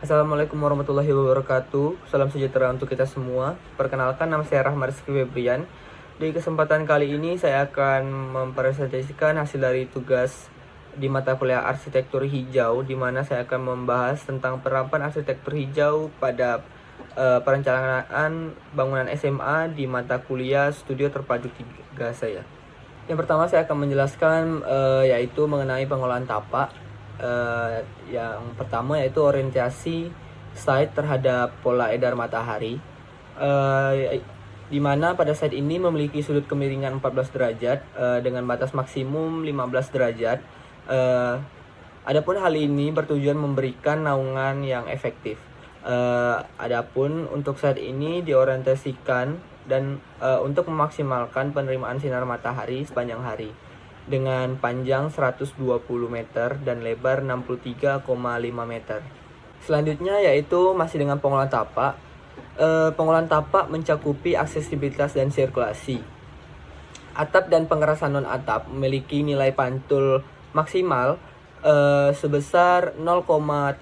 Assalamualaikum warahmatullahi wabarakatuh. Salam sejahtera untuk kita semua. Perkenalkan, nama saya Rahmat Rizky Febrian. Di kesempatan kali ini saya akan mempresentasikan hasil dari tugas di mata kuliah arsitektur hijau, di mana saya akan membahas tentang penerapan arsitektur hijau pada perencanaan bangunan SMA di mata kuliah Studio Terpadu 3 saya. Yang pertama saya akan menjelaskan yaitu mengenai pengolahan tapak. Yang pertama yaitu orientasi site terhadap pola edar matahari, di mana pada site ini memiliki sudut kemiringan 14 derajat dengan batas maksimum 15 derajat. Adapun hal ini bertujuan memberikan naungan yang efektif. Adapun untuk site ini diorientasikan dan untuk memaksimalkan penerimaan sinar matahari sepanjang hari dengan panjang 120 meter dan lebar 63,5 meter. Selanjutnya yaitu masih dengan pengolahan tapak. Pengolahan tapak mencakupi aksesibilitas dan sirkulasi. Atap dan pengerasan non-atap memiliki nilai pantul maksimal sebesar 0,30,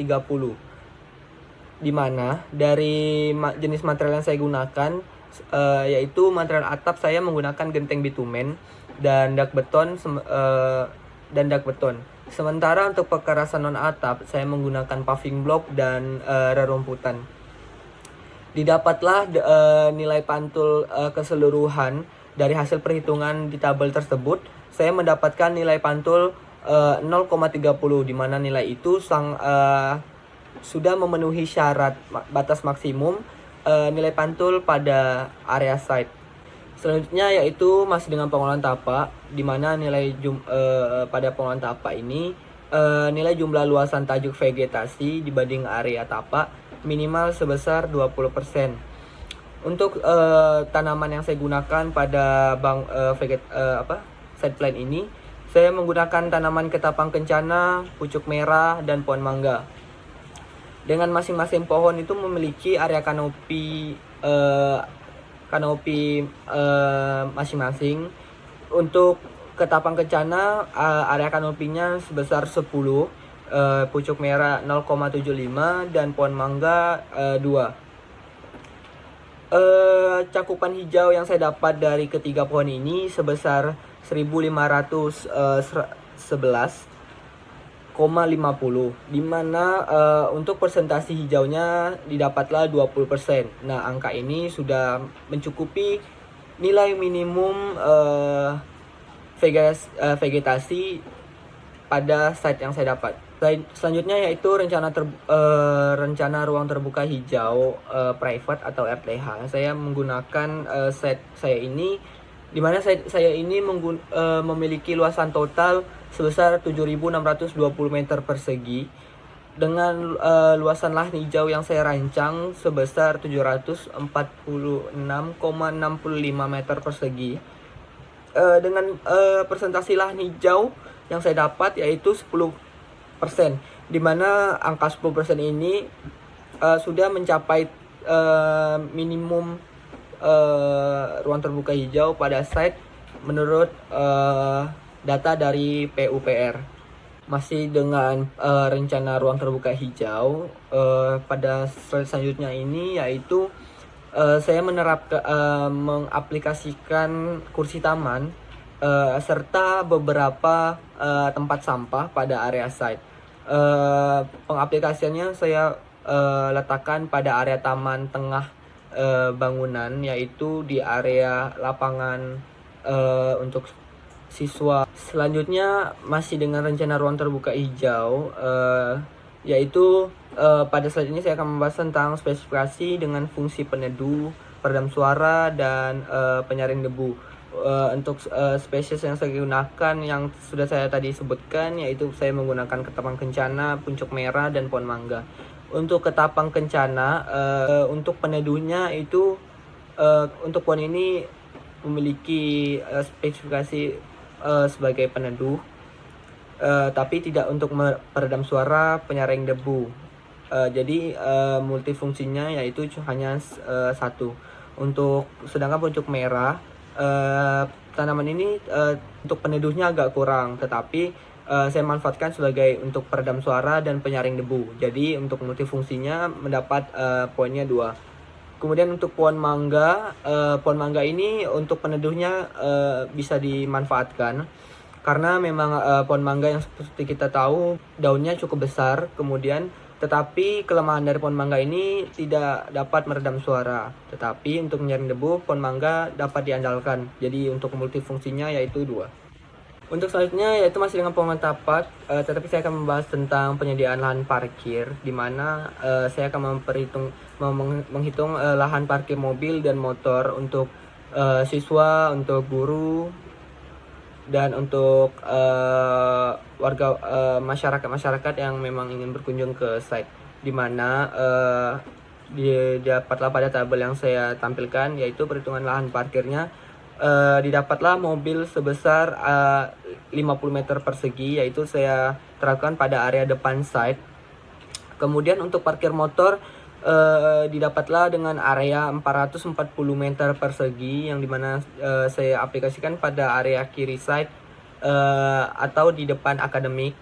di mana dari jenis material yang saya gunakan yaitu material atap saya menggunakan genteng bitumen dan dak beton. Sementara untuk pekerasan non atap saya menggunakan paving block dan rerumputan. Didapatlah nilai pantul keseluruhan dari hasil perhitungan di tabel tersebut. Saya mendapatkan nilai pantul 0,30, di mana nilai itu sudah memenuhi syarat batas maksimum nilai pantul pada area site. Selanjutnya yaitu masih dengan pengolahan tapak, di mana pada pengolahan tapak ini nilai jumlah luasan tajuk vegetasi dibanding area tapak minimal sebesar 20%. Untuk tanaman yang saya gunakan pada site plan ini, saya menggunakan tanaman ketapang kencana, pucuk merah, dan pohon mangga. Dengan masing-masing pohon itu memiliki area kanopi masing-masing. Untuk ketapang kencana area kanopinya sebesar 10, pucuk merah 0,75, dan pohon mangga 2. Cakupan hijau yang saya dapat dari ketiga pohon ini sebesar 1511,50, di mana untuk persentase hijaunya didapatlah 20%. Nah, angka ini sudah mencukupi nilai minimum vegetasi pada site yang saya dapat. Selanjutnya yaitu rencana ruang terbuka hijau private atau RTH. Saya menggunakan site saya ini, di mana saya ini memiliki luasan total sebesar 7.620 meter persegi dengan luasan lahan hijau yang saya rancang sebesar 746,65 meter persegi. Dengan persentase lahan hijau yang saya dapat yaitu 10%, di mana angka 10% ini sudah mencapai minimum ruang terbuka hijau pada site menurut data dari PUPR. Masih dengan rencana ruang terbuka hijau, pada slide selanjutnya ini yaitu saya mengaplikasikan kursi taman serta beberapa tempat sampah pada area site. Pengaplikasiannya saya letakkan pada area taman tengah bangunan, yaitu di area lapangan untuk siswa. Selanjutnya masih dengan rencana ruang terbuka hijau, yaitu pada slide ini saya akan membahas tentang spesifikasi dengan fungsi peneduh, peredam suara, dan penyaring debu. Untuk spesies yang saya gunakan yang sudah saya tadi sebutkan, yaitu saya menggunakan ketapang kencana, pucuk merah, dan pohon mangga. Untuk ketapang kencana, untuk peneduhnya itu untuk pohon ini memiliki spesifikasi sebagai peneduh, tapi tidak untuk peredam suara, penyaring debu. Jadi multifungsinya yaitu hanya satu. Sedangkan pucuk merah, tanaman ini untuk peneduhnya agak kurang, tetapi saya manfaatkan sebagai untuk peredam suara dan penyaring debu. Jadi untuk multifungsinya mendapat poinnya 2. Kemudian untuk pohon mangga ini untuk peneduhnya bisa dimanfaatkan karena memang pohon mangga yang seperti kita tahu daunnya cukup besar, kemudian tetapi kelemahan dari pohon mangga ini tidak dapat meredam suara. Tetapi untuk menyaring debu, pohon mangga dapat diandalkan. Jadi untuk multifungsinya yaitu 2. Untuk selanjutnya yaitu masih dengan pohon tapak, tetapi saya akan membahas tentang penyediaan lahan parkir, di mana saya akan menghitung lahan parkir mobil dan motor untuk siswa, untuk guru, dan untuk warga masyarakat yang memang ingin berkunjung ke site, di mana didapatlah pada tabel yang saya tampilkan yaitu perhitungan lahan parkirnya. Didapatlah mobil sebesar 50 meter persegi, yaitu saya terapkan pada area depan site. Kemudian untuk parkir motor didapatlah dengan area 440 meter persegi, yang dimana saya aplikasikan pada area kiri site atau di depan akademik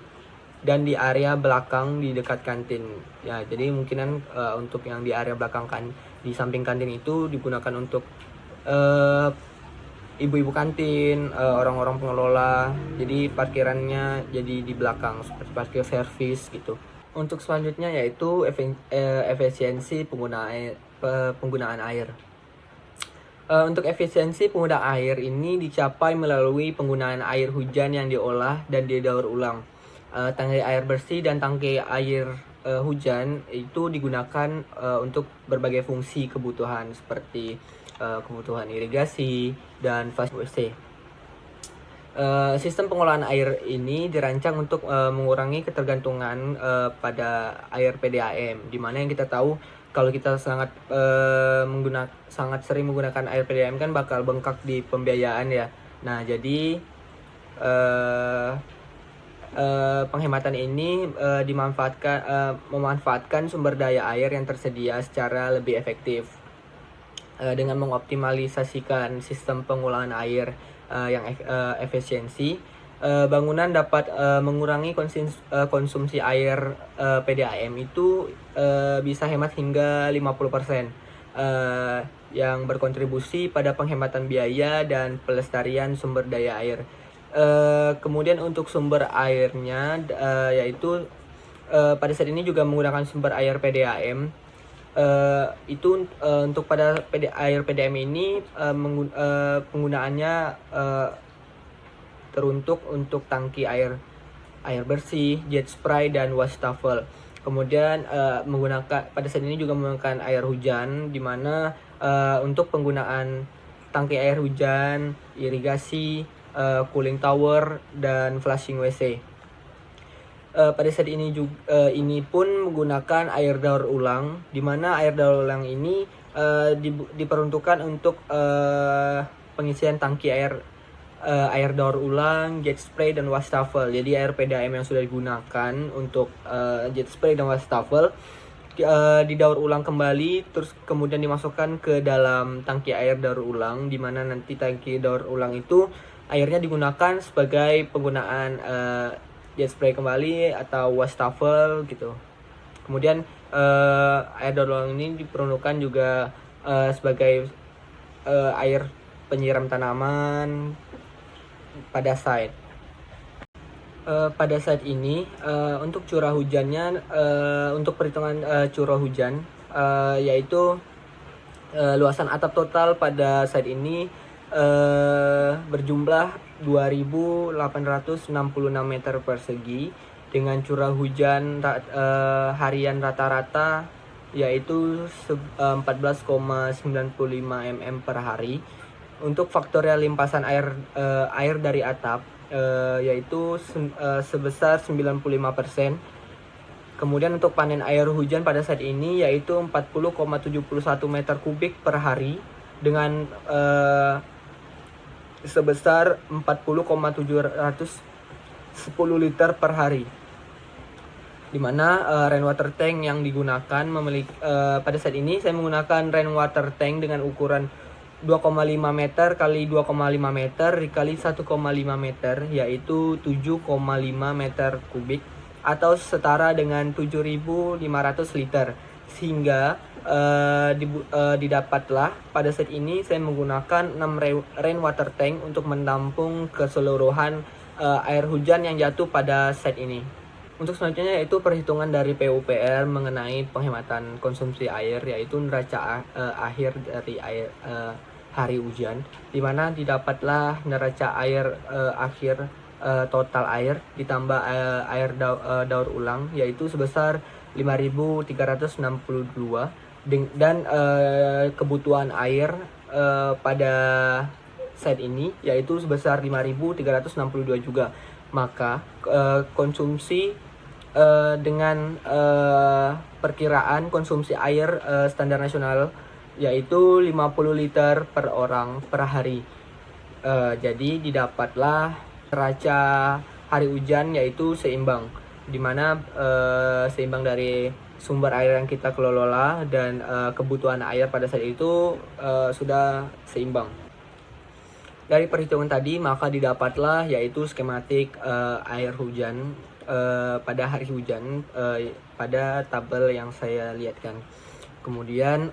dan di area belakang di dekat kantin. Ya, jadi mungkinan untuk yang di area belakang kan di samping kantin itu digunakan untuk ibu-ibu kantin, orang-orang pengelola. Jadi parkirannya jadi di belakang seperti parkir servis gitu. Untuk selanjutnya yaitu efisiensi penggunaan air. Untuk efisiensi penggunaan air ini dicapai melalui penggunaan air hujan yang diolah dan didaur ulang. Tangki air bersih dan tangki air hujan itu digunakan untuk berbagai fungsi kebutuhan seperti kebutuhan irigasi dan fasilitas WC. Sistem pengolahan air ini dirancang untuk mengurangi ketergantungan pada air PDAM, di mana yang kita tahu kalau kita sangat sering menggunakan air PDAM kan bakal bengkak di pembiayaan ya. Nah, jadi penghematan ini memanfaatkan sumber daya air yang tersedia secara lebih efektif. Dengan mengoptimalisasikan sistem pengolahan air yang efisiensi, bangunan dapat mengurangi konsumsi air PDAM itu bisa hemat hingga 50%, yang berkontribusi pada penghematan biaya dan pelestarian sumber daya air. Kemudian untuk sumber airnya yaitu pada saat ini juga menggunakan sumber air PDAM. Untuk pada air PDAM ini penggunaannya teruntuk untuk tangki air bersih, jet spray dan wastafel. Kemudian pada saat ini juga menggunakan air hujan, di mana untuk penggunaan tangki air hujan, irigasi, cooling tower dan flushing WC. Pada saat ini ini pun menggunakan air daur ulang, di mana air daur ulang ini diperuntukkan untuk pengisian tangki air daur ulang, jet spray dan wastafel. Jadi air PDAM yang sudah digunakan untuk jet spray dan wastafel didaur ulang kembali, terus kemudian dimasukkan ke dalam tangki air daur ulang, di mana nanti tangki daur ulang itu airnya digunakan sebagai penggunaan jet spray kembali atau wastafel gitu. Kemudian air daur ulang ini diperuntukkan juga sebagai air penyiram tanaman pada site. Pada saat ini untuk curah hujannya, untuk perhitungan curah hujan yaitu luasan atap total pada site ini berjumlah 2.866 meter persegi dengan curah hujan harian rata-rata yaitu 14,95 mm per hari. Untuk faktorial limpasan air dari atap yaitu sebesar 95%. Kemudian untuk panen air hujan pada saat ini yaitu 40,71 meter kubik per hari dengan sebesar 40,710 liter per hari, di mana rainwater tank yang digunakan pada saat ini saya menggunakan rainwater tank dengan ukuran 2,5 meter kali 2,5 meter dikali 1,5 meter, yaitu 7,5 meter kubik atau setara dengan 7.500 liter. Sehingga didapatlah pada set ini saya menggunakan 6 rainwater tank untuk menampung keseluruhan air hujan yang jatuh pada set ini. Untuk selanjutnya yaitu perhitungan dari PUPR mengenai penghematan konsumsi air, yaitu neraca akhir dari air hari hujan, dimana didapatlah neraca air akhir total air ditambah air daur ulang, yaitu sebesar 5.362, dan kebutuhan air pada set ini yaitu sebesar 5.362 juga. Maka konsumsi dengan perkiraan konsumsi air standar nasional yaitu 50 liter per orang per hari. Jadi didapatlah neraca hari hujan yaitu seimbang, dimana seimbang dari sumber air yang kita kelola dan kebutuhan air pada saat itu sudah seimbang. Dari perhitungan tadi maka didapatlah yaitu skematik air hujan pada hari hujan pada tabel yang saya lihatkan. Kemudian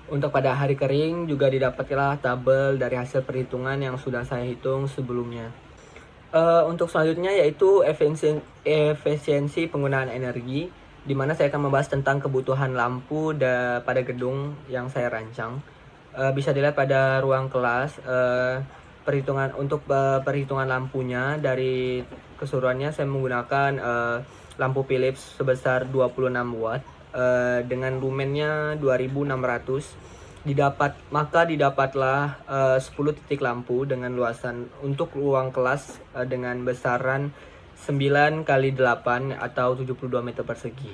untuk pada hari kering juga didapatlah tabel dari hasil perhitungan yang sudah saya hitung sebelumnya. Untuk selanjutnya yaitu efisiensi penggunaan energi, di mana saya akan membahas tentang kebutuhan lampu pada gedung yang saya rancang. Bisa dilihat pada ruang kelas. Perhitungan lampunya dari keseluruhannya saya menggunakan lampu Philips sebesar 26 watt dengan lumennya 2600. Maka didapatlah 10 titik lampu dengan luasan untuk ruang kelas dengan besaran 9 kali 8 atau 72 meter persegi.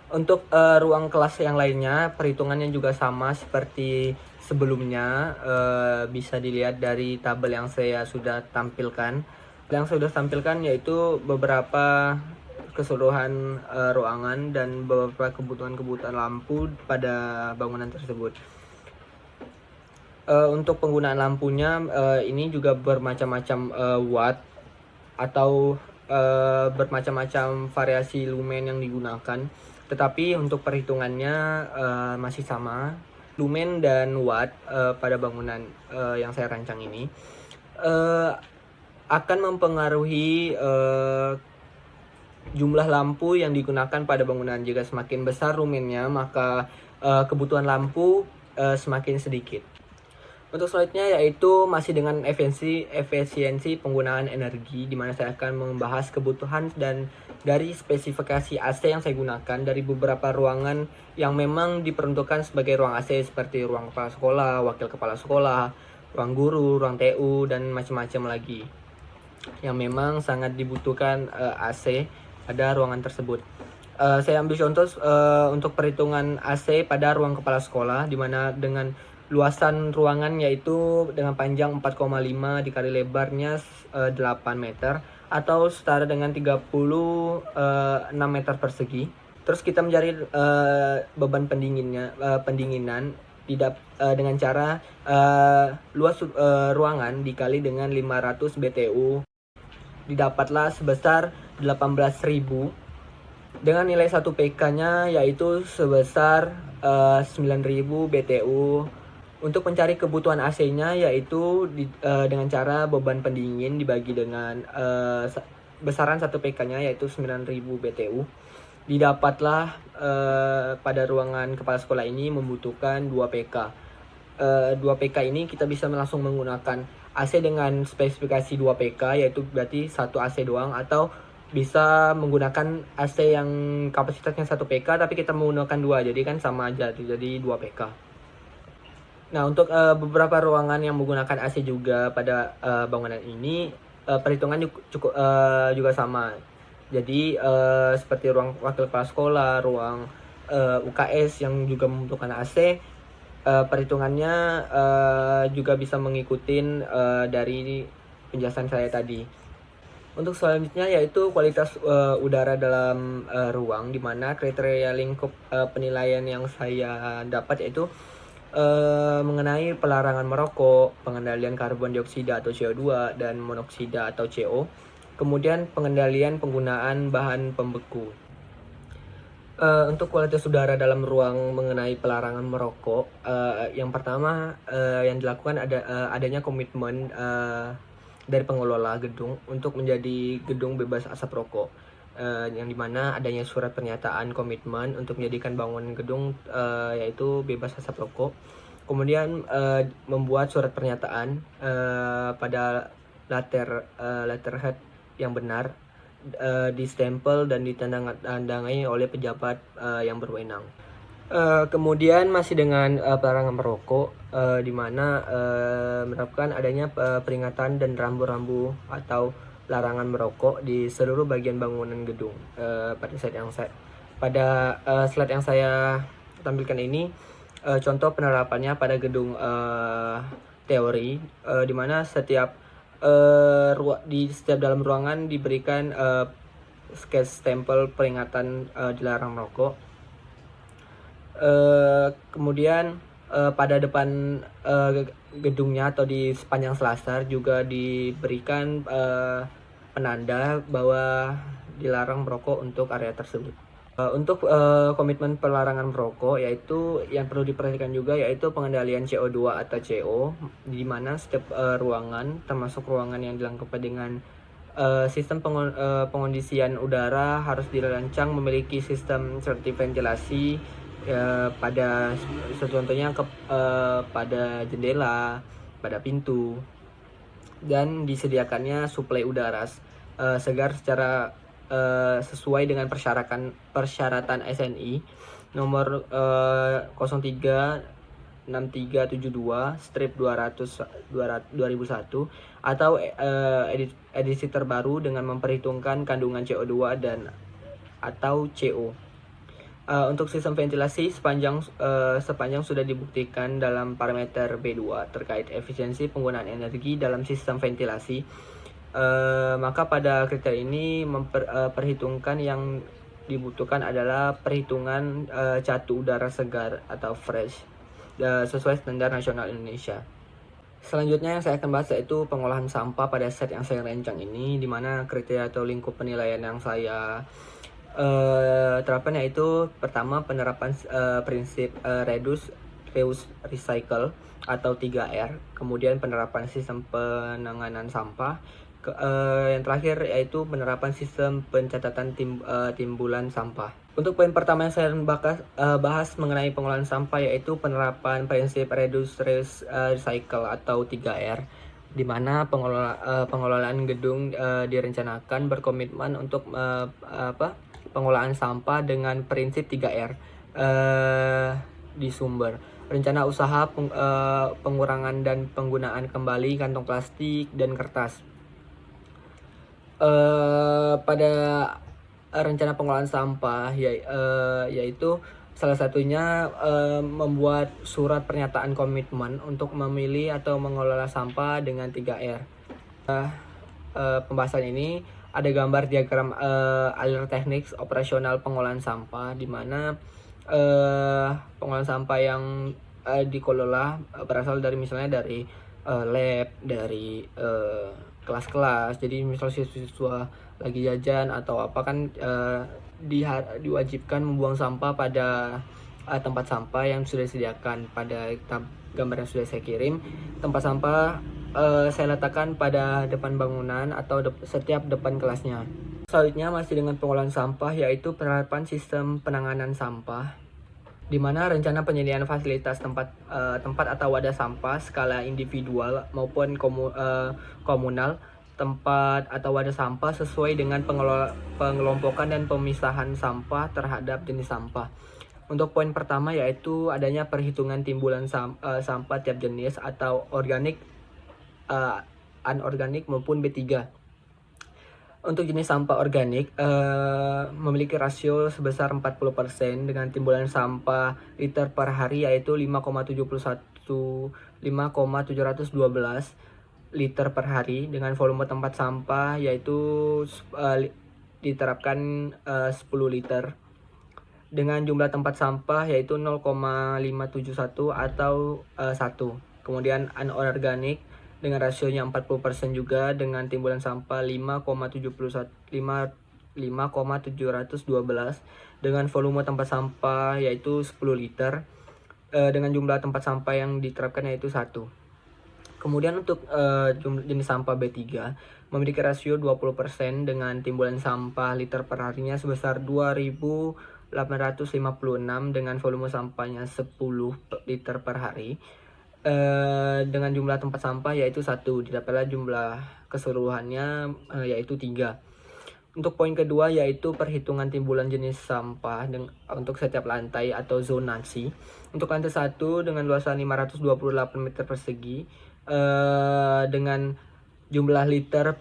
Untuk ruang kelas yang lainnya perhitungannya juga sama seperti sebelumnya, bisa dilihat dari tabel yang saya sudah tampilkan. Yang saya sudah tampilkan yaitu beberapa keseluruhan ruangan dan beberapa kebutuhan lampu pada bangunan tersebut. Untuk penggunaan lampunya ini juga bermacam-macam watt atau bermacam-macam variasi lumen yang digunakan, tetapi untuk perhitungannya masih sama, lumen dan watt pada bangunan yang saya rancang ini akan mempengaruhi jumlah lampu yang digunakan pada bangunan. Jika semakin besar lumennya, maka kebutuhan lampu semakin sedikit. Untuk selanjutnya yaitu masih dengan efisiensi penggunaan energi, di mana saya akan membahas kebutuhan dan dari spesifikasi AC yang saya gunakan dari beberapa ruangan yang memang diperuntukkan sebagai ruang AC, seperti ruang kepala sekolah, wakil kepala sekolah, ruang guru, ruang TU, dan macam-macam lagi yang memang sangat dibutuhkan AC pada ruangan tersebut. Saya ambil contoh untuk perhitungan AC pada ruang kepala sekolah, di mana dengan luasan ruangan yaitu dengan panjang 4,5 dikali lebarnya 8 meter atau setara dengan 36 meter persegi. Terus kita mencari beban pendinginan dengan cara luas ruangan dikali dengan 500 BTU, didapatlah sebesar 18.000 dengan nilai 1 PK-nya yaitu sebesar 9.000 BTU. Untuk mencari kebutuhan AC-nya yaitu dengan cara beban pendingin dibagi dengan besaran 1 PK-nya yaitu 9.000 BTU. Didapatlah pada ruangan kepala sekolah ini membutuhkan 2 PK. 2 PK ini kita bisa langsung menggunakan AC dengan spesifikasi 2 PK, yaitu berarti 1 AC doang, atau bisa menggunakan AC yang kapasitasnya 1 PK tapi kita menggunakan 2, jadi kan sama aja, jadi 2 PK. Nah, untuk beberapa ruangan yang menggunakan AC juga pada bangunan ini, perhitungan cukup juga sama. Jadi seperti ruang wakil kepala sekolah, ruang UKS yang juga membutuhkan AC, perhitungannya juga bisa mengikuti dari penjelasan saya tadi. Untuk selanjutnya yaitu kualitas udara dalam ruang, di mana kriteria lingkup penilaian yang saya dapat yaitu mengenai pelarangan merokok, pengendalian karbon dioksida atau CO2 dan monoksida atau CO, kemudian pengendalian penggunaan bahan pembeku. Untuk kualitas udara dalam ruang mengenai pelarangan merokok, yang pertama yang dilakukan adanya komitmen dari pengelola gedung untuk menjadi gedung bebas asap rokok, yang dimana adanya surat pernyataan komitmen untuk menjadikan bangunan gedung yaitu bebas asap rokok. Kemudian membuat surat pernyataan pada letterhead yang benar, distempel dan ditandatangani oleh pejabat yang berwenang. Kemudian masih dengan pelarangan merokok, di mana menerapkan adanya peringatan dan rambu-rambu atau larangan merokok di seluruh bagian bangunan gedung. Pada slide yang saya tampilkan ini contoh penerapannya pada gedung teori, di mana di setiap dalam ruangan diberikan stempel peringatan dilarang merokok. Kemudian pada depan gedungnya atau di sepanjang selasar juga diberikan penanda bahwa dilarang merokok untuk area tersebut. Untuk komitmen pelarangan merokok, yaitu yang perlu diperhatikan juga yaitu pengendalian CO2 atau CO, di mana setiap ruangan, termasuk ruangan yang dilengkapi dengan sistem pengondisian udara, harus dirancang memiliki sistem sertif ventilasi pada contohnya pada jendela, pada pintu, dan disediakannya suplai udara segar secara sesuai dengan persyaratan SNI nomor 036372/2001 atau edisi terbaru dengan memperhitungkan kandungan CO2 dan atau CO. Untuk sistem ventilasi sepanjang sudah dibuktikan dalam parameter B2 terkait efisiensi penggunaan energi dalam sistem ventilasi, maka pada kriteria ini memperhitungkan yang dibutuhkan adalah perhitungan catu udara segar atau fresh sesuai standar nasional Indonesia. Selanjutnya yang saya akan bahas yaitu pengolahan sampah pada set yang saya rancang ini, di mana kriteria atau lingkup penilaian yang saya terapkan yaitu pertama penerapan prinsip reduce, reuse, recycle atau 3R, kemudian penerapan sistem penanganan sampah, yang terakhir yaitu penerapan sistem pencatatan timbulan sampah. Untuk poin pertama yang saya bahas mengenai pengolahan sampah yaitu penerapan prinsip reduce, reuse, recycle atau 3R, di mana pengelolaan gedung direncanakan berkomitmen untuk pengolahan sampah dengan prinsip 3R di sumber. Rencana usaha pengurangan dan penggunaan kembali kantong plastik dan kertas. Pada rencana pengolahan sampah yaitu salah satunya membuat surat pernyataan komitmen untuk memilih atau mengelola sampah dengan 3R. Pembahasan ini ada gambar diagram alur teknik operasional pengolahan sampah, di mana pengolahan sampah yang dikelola berasal dari misalnya dari lab, dari kelas-kelas. Jadi misal siswa lagi jajan atau apa kan diwajibkan membuang sampah pada tempat sampah yang sudah disediakan. Pada gambar yang sudah saya kirim, tempat sampah saya letakkan pada depan bangunan atau setiap depan kelasnya. Selanjutnya masih dengan pengolahan sampah yaitu penerapan sistem penanganan sampah, di mana rencana penyediaan fasilitas tempat atau wadah sampah skala individual maupun komunal, tempat atau wadah sampah sesuai dengan pengelompokan dan pemisahan sampah terhadap jenis sampah. Untuk poin pertama yaitu adanya perhitungan timbulan sampah tiap jenis atau organik, anorganik maupun B3. Untuk jenis sampah organik memiliki rasio sebesar 40% dengan timbulan sampah liter per hari yaitu 5,712 liter per hari, dengan volume tempat sampah yaitu diterapkan 10 liter. dengan jumlah tempat sampah yaitu 0,571 atau 1. Kemudian anorganik dengan rasionya 40% juga dengan timbulan sampah 5,712 dengan volume tempat sampah yaitu 10 liter dengan jumlah tempat sampah yang diterapkan yaitu 1. Kemudian untuk jenis sampah B3 memiliki rasio 20% dengan timbulan sampah liter per harinya sebesar 2.856 dengan volume sampahnya 10 liter per hari. Dengan jumlah tempat sampah yaitu 1, didapatlah jumlah keseluruhannya yaitu 3. Untuk poin kedua yaitu perhitungan timbulan jenis sampah untuk setiap lantai atau zonasi. Untuk lantai 1 dengan luasan 528 meter persegi dengan jumlah liter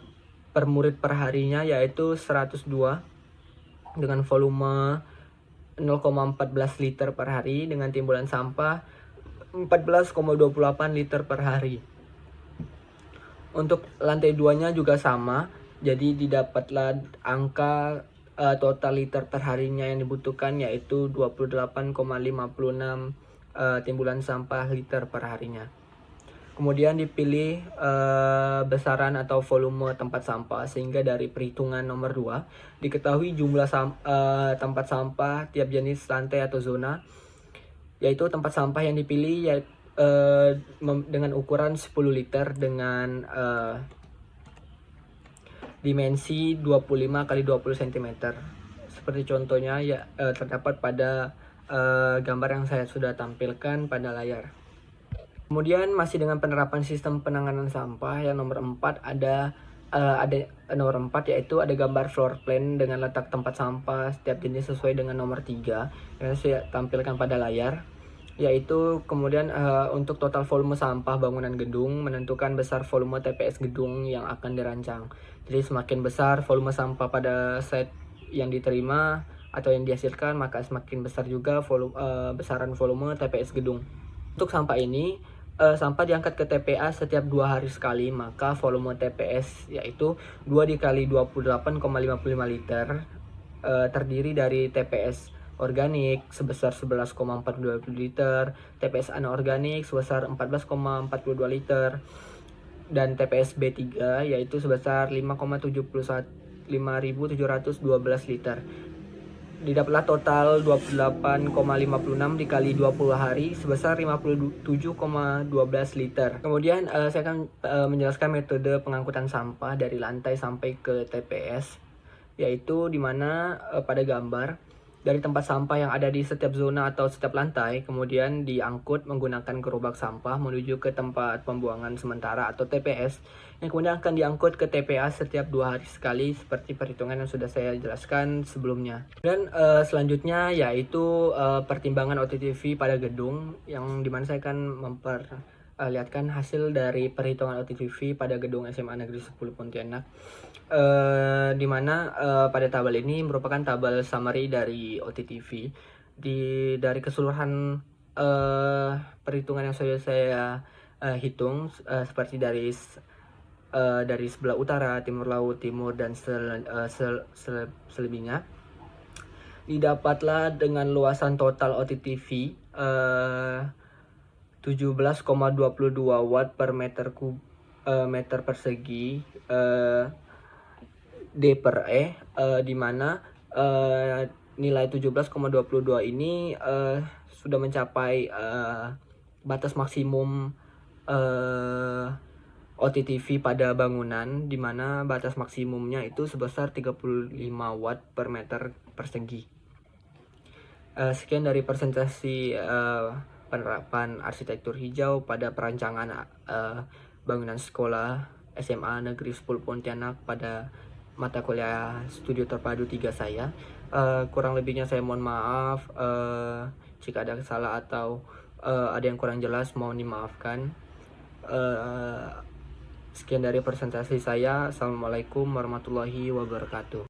per murid per harinya yaitu 102 dengan volume 0,14 liter per hari dengan timbulan sampah 14,28 liter per hari. Untuk lantai 2-nya juga sama, jadi didapatlah angka total liter per harinya yang dibutuhkan yaitu 28,56 timbulan sampah liter per harinya. Kemudian dipilih besaran atau volume tempat sampah sehingga dari perhitungan nomor 2 diketahui jumlah tempat sampah tiap jenis lantai atau zona, yaitu tempat sampah yang dipilih dengan ukuran 10 liter dengan dimensi 25 x 20 cm. Seperti contohnya terdapat pada gambar yang saya sudah tampilkan pada layar. Kemudian masih dengan penerapan sistem penanganan sampah yang nomor 4 ada nomor 4 yaitu ada gambar floor plan dengan letak tempat sampah setiap jenis sesuai dengan nomor 3 yang saya tampilkan pada layar, yaitu kemudian untuk total volume sampah bangunan gedung menentukan besar volume TPS gedung yang akan dirancang. Jadi semakin besar volume sampah pada site yang diterima atau yang dihasilkan, maka semakin besar juga besaran volume TPS gedung. Untuk sampah ini sampah diangkat ke TPA setiap 2 hari sekali, maka volume TPS yaitu 2 dikali 28,55 liter terdiri dari TPS organik sebesar 11,42 liter, TPS anorganik sebesar 14,42 liter, dan TPS B3 yaitu sebesar 5,712 liter. Didapatlah total 28,56 dikali 20 hari sebesar 57,12 liter. Kemudian saya akan menjelaskan metode pengangkutan sampah dari lantai sampai ke TPS, yaitu dimana pada gambar dari tempat sampah yang ada di setiap zona atau setiap lantai kemudian diangkut menggunakan gerobak sampah menuju ke tempat pembuangan sementara atau TPS, yang kemudian akan diangkut ke TPA setiap 2 hari sekali seperti perhitungan yang sudah saya jelaskan sebelumnya. Dan selanjutnya yaitu pertimbangan OTTV pada gedung, yang dimana saya akan memperlihatkan hasil dari perhitungan OTTV pada gedung SMA Negeri 10 Pontianak, dimana pada tabel ini merupakan tabel summary dari OTTV. Dari keseluruhan perhitungan yang sudah saya hitung seperti dari sebelah utara, timur laut, timur, dan selebihnya, didapatlah dengan luasan total OTTV 17,22 watt per meter persegi D per E, di mana nilai 17,22 ini sudah mencapai batas maksimum OTTV pada bangunan, di mana batas maksimumnya itu sebesar 35 watt per meter persegi. Sekian dari presentasi penerapan arsitektur hijau pada perancangan bangunan sekolah SMA Negeri 10 Pontianak pada mata kuliah Studio Terpadu 3 saya. Kurang lebihnya saya mohon maaf jika ada salah atau ada yang kurang jelas, mohon dimaafkan. Sekian dari presentasi saya. Assalamualaikum warahmatullahi wabarakatuh.